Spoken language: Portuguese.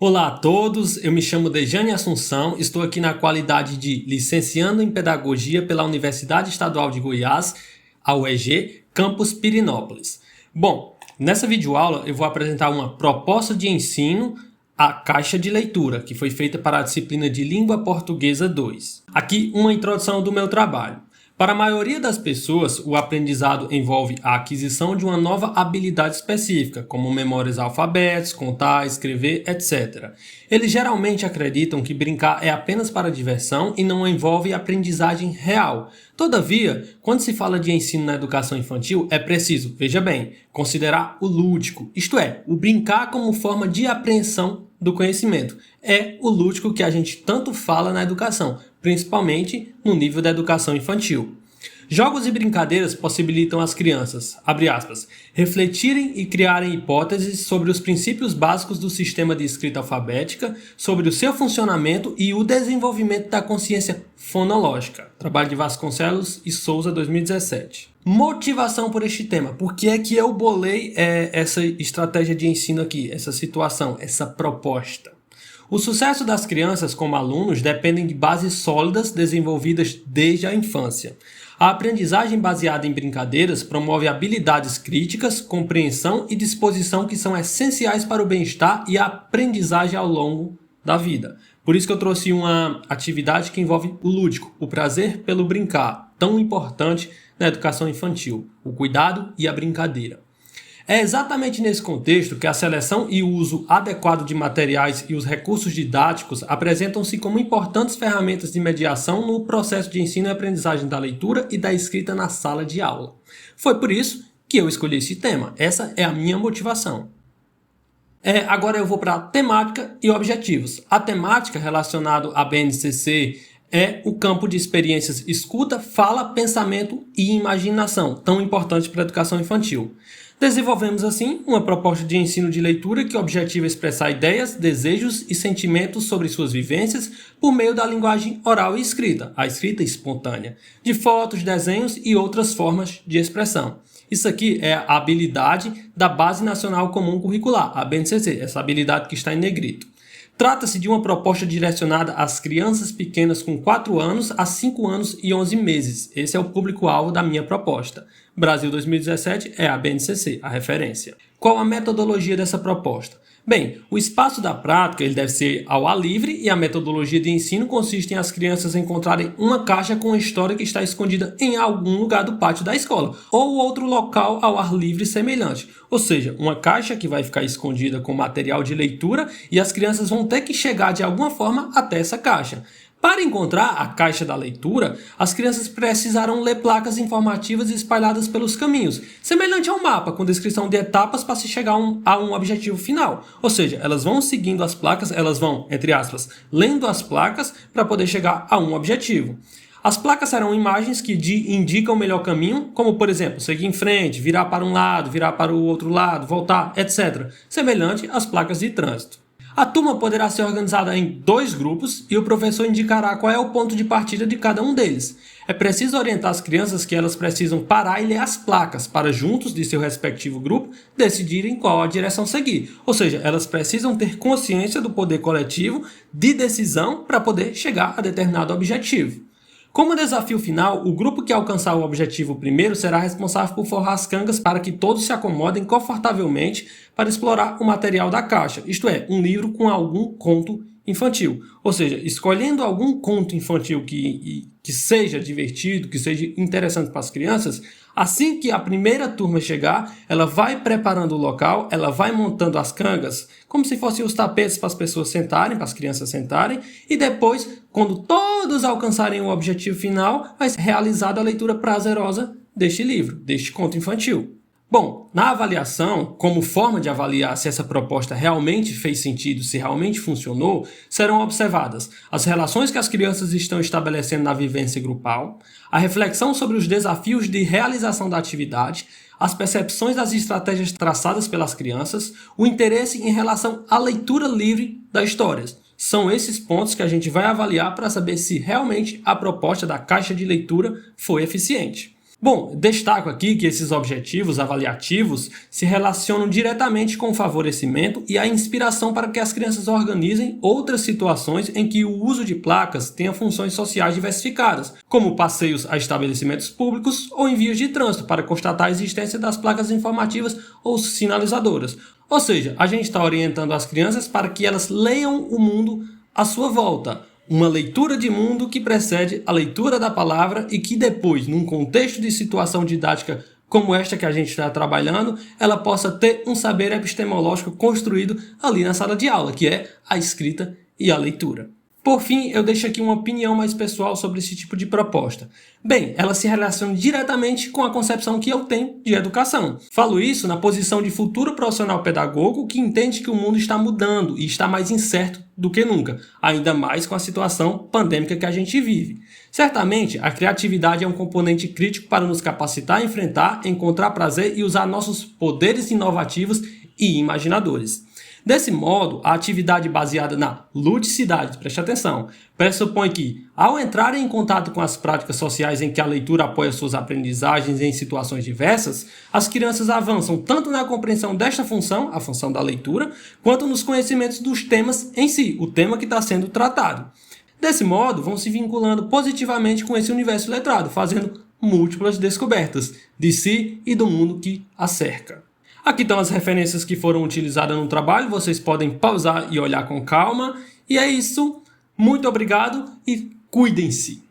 Olá a todos, eu me chamo Dejane Assunção, estou aqui na qualidade de licenciando em Pedagogia pela Universidade Estadual de Goiás, a UEG, campus Pirenópolis. Bom, nessa videoaula eu vou apresentar uma proposta de ensino, a caixa de leitura, que foi feita para a disciplina de Língua Portuguesa 2. Aqui uma introdução do meu trabalho. Para a maioria das pessoas, o aprendizado envolve a aquisição de uma nova habilidade específica, como memórias alfabetos, contar, escrever, etc. Eles geralmente acreditam que brincar é apenas para diversão e não envolve aprendizagem real. Todavia, quando se fala de ensino na educação infantil, é preciso, veja bem, considerar o lúdico, isto é, o brincar como forma de apreensão do conhecimento. É o lúdico que a gente tanto fala na educação, principalmente no nível da educação infantil. Jogos e brincadeiras possibilitam às crianças, abre aspas, refletirem e criarem hipóteses sobre os princípios básicos do sistema de escrita alfabética, sobre o seu funcionamento e o desenvolvimento da consciência fonológica. Trabalho de Vasconcelos e Souza, 2017. Motivação por este tema. Por que é que eu bolei essa estratégia de ensino aqui, essa situação, essa proposta? O sucesso das crianças como alunos dependem de bases sólidas desenvolvidas desde a infância. A aprendizagem baseada em brincadeiras promove habilidades críticas, compreensão e disposição que são essenciais para o bem-estar e a aprendizagem ao longo da vida. Por isso que eu trouxe uma atividade que envolve o lúdico, o prazer pelo brincar, tão importante na educação infantil, o cuidado e a brincadeira. É exatamente nesse contexto que a seleção e o uso adequado de materiais e os recursos didáticos apresentam-se como importantes ferramentas de mediação no processo de ensino e aprendizagem da leitura e da escrita na sala de aula. Foi por isso que eu escolhi esse tema. Essa é a minha motivação. Agora eu vou para a temática e objetivos. A temática relacionada à BNCC é o campo de experiências escuta, fala, pensamento e imaginação, tão importante para a educação infantil. Desenvolvemos, assim, uma proposta de ensino de leitura que objetiva expressar ideias, desejos e sentimentos sobre suas vivências por meio da linguagem oral e escrita, a escrita espontânea, de fotos, desenhos e outras formas de expressão. Isso aqui é a habilidade da Base Nacional Comum Curricular, a BNCC, essa habilidade que está em negrito. Trata-se de uma proposta direcionada às crianças pequenas com 4 anos a 5 anos e 11 meses. Esse é o público-alvo da minha proposta. Brasil 2017 é a BNCC, a referência. Qual a metodologia dessa proposta? Bem, o espaço da prática ele deve ser ao ar livre e a metodologia de ensino consiste em as crianças encontrarem uma caixa com a história que está escondida em algum lugar do pátio da escola ou outro local ao ar livre semelhante. Ou seja, uma caixa que vai ficar escondida com material de leitura e as crianças vão ter que chegar de alguma forma até essa caixa. Para encontrar a caixa da leitura, as crianças precisarão ler placas informativas espalhadas pelos caminhos, semelhante a um mapa com descrição de etapas para se chegar a um objetivo final. Ou seja, elas vão seguindo as placas, elas vão, entre aspas, lendo as placas para poder chegar a um objetivo. As placas serão imagens que indicam o melhor caminho, como por exemplo, seguir em frente, virar para um lado, virar para o outro lado, voltar, etc. Semelhante às placas de trânsito. A turma poderá ser organizada em 2 grupos e o professor indicará qual é o ponto de partida de cada um deles. É preciso orientar as crianças que elas precisam parar e ler as placas para, juntos de seu respectivo grupo, decidirem qual a direção seguir. Ou seja, elas precisam ter consciência do poder coletivo de decisão para poder chegar a determinado objetivo. Como desafio final, o grupo que alcançar o objetivo primeiro será responsável por forrar as cangas para que todos se acomodem confortavelmente para explorar o material da caixa, isto é, um livro com algum conto infantil. Ou seja, escolhendo algum conto infantil que seja divertido, que seja interessante para as crianças, assim que a primeira turma chegar, ela vai preparando o local, ela vai montando as cangas, como se fossem os tapetes para as pessoas sentarem, para as crianças sentarem, e depois, quando todos alcançarem o objetivo final, vai ser realizada a leitura prazerosa deste livro, deste conto infantil. Bom, na avaliação, como forma de avaliar se essa proposta realmente fez sentido, se realmente funcionou, serão observadas as relações que as crianças estão estabelecendo na vivência grupal, a reflexão sobre os desafios de realização da atividade, as percepções das estratégias traçadas pelas crianças, o interesse em relação à leitura livre das histórias. São esses pontos que a gente vai avaliar para saber se realmente a proposta da caixa de leitura foi eficiente. Bom, destaco aqui que esses objetivos avaliativos se relacionam diretamente com o favorecimento e a inspiração para que as crianças organizem outras situações em que o uso de placas tenha funções sociais diversificadas, como passeios a estabelecimentos públicos ou envios de trânsito para constatar a existência das placas informativas ou sinalizadoras. Ou seja, a gente está orientando as crianças para que elas leiam o mundo à sua volta. Uma leitura de mundo que precede a leitura da palavra e que depois, num contexto de situação didática como esta que a gente está trabalhando, ela possa ter um saber epistemológico construído ali na sala de aula, que é a escrita e a leitura. Por fim, eu deixo aqui uma opinião mais pessoal sobre esse tipo de proposta. Bem, ela se relaciona diretamente com a concepção que eu tenho de educação. Falo isso na posição de futuro profissional pedagogo que entende que o mundo está mudando e está mais incerto do que nunca, ainda mais com a situação pandêmica que a gente vive. Certamente, a criatividade é um componente crítico para nos capacitar a enfrentar, encontrar prazer e usar nossos poderes inovativos e imaginadores. Desse modo, a atividade baseada na ludicidade, preste atenção, pressupõe que, ao entrarem em contato com as práticas sociais em que a leitura apoia suas aprendizagens em situações diversas, as crianças avançam tanto na compreensão desta função, a função da leitura, quanto nos conhecimentos dos temas em si, o tema que está sendo tratado. Desse modo, vão se vinculando positivamente com esse universo letrado, fazendo múltiplas descobertas de si e do mundo que a cerca. Aqui estão as referências que foram utilizadas no trabalho, vocês podem pausar e olhar com calma. E é isso, muito obrigado e cuidem-se!